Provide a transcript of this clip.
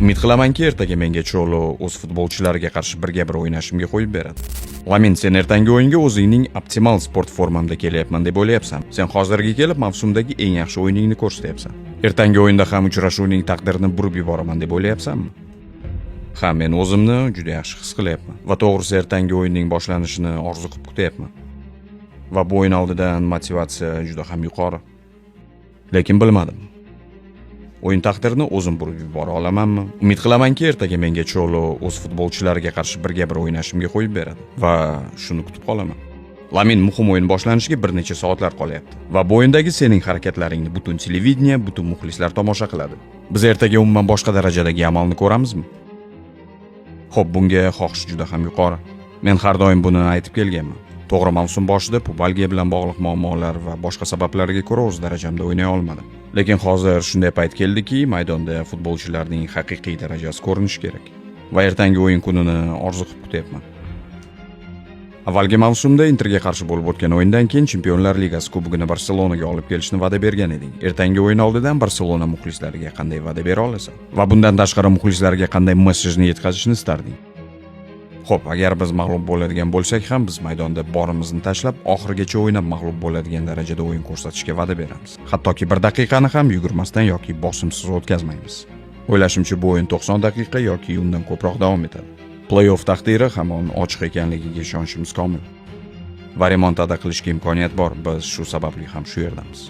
Umid qilamanki, ertaga menga Cholo o'z futbolchilariga qarshi birga bir o'ynashimga qo'yib beradi. Lamin, sen ertangi o'yinga o'zingning optimal sport formamda kelyapman deb o'ylayapsan. Sen hozirga kelib mavsumdagi eng yaxshi o'yiningni ko'rsatyapsan. Ertangi o'yinda ham uchrashuvning taqdirini burib yuboraman deb o'ylayapsanmi? Ha, men o'zimni juda yaxshi his qilyapman va to'g'risi ertangi o'yinning boshlanishini orzu qilib kutyapman. Va bu o'yin oldidan motivatsiya juda ham yuqori. Lekin bilmadim. O'yin taqdirini o'zim burib yubora olamanmi? Umid qilamanki, ertaga menga Cholo o'z futbolchilariga qarshi birga bir o'ynashimga qo'yib beradi va shuni kutib qolaman. Lamin, muhim o'yin boshlanishiga bir necha soatlar qolyapti va bu o'yindagi sening harakatlaringni butun televideniya, butun muxlislar tomosha qiladi. Biz ertaga umuman boshqa darajadagi amalni ko'ramizmi? Xo'p, bunga xohish juda ham yuqori. Men har doim buni aytib kelganman. To'g'ri, mavsum boshida pubalgiya bilan bog'liq muammolar va boshqa sabablarga ko'ra o'z darajamda o'ynay olmadim. Lekin hozir shunday payt keldiki, maydonda futbolchilarning haqiqiy darajasi ko'rinishi kerak va ertangi o'yin kunini orzu qilib kutyapman. Avvalgi mavsumda Interga qarshi bo'lib o'tgan o'yindan keyin Chempionlar Ligasi kubogini Barselonaga olib kelishni va'da bergan eding. Ertangi o'yin oldidan Barselona muxlislariga qanday va'da bera olasan? Va bundan tashqari muxlislarga qanday mesajni yetkazishni istarding? Xo'p, agar biz mag'lub bo'ladigan bo'lsak ham, biz maydonda borimizni tashlab, oxirigacha o'ynab mag'lub bo'ladigan darajada o'yin ko'rsatishga va'da beramiz. Hattoki bir daqiqani ham yugurmasdan yoki bosimsiz o'tkazmaymiz. O'ylashimcha, bu o'yin 90 daqiqa yoki undan ko'proq davom etadi. Play-off taqdiri hamon ochiq ekanligiga ishonchimiz komil. Va remontada qilishga imkoniyat bor. Biz shu sababli ham shu yerdamiz.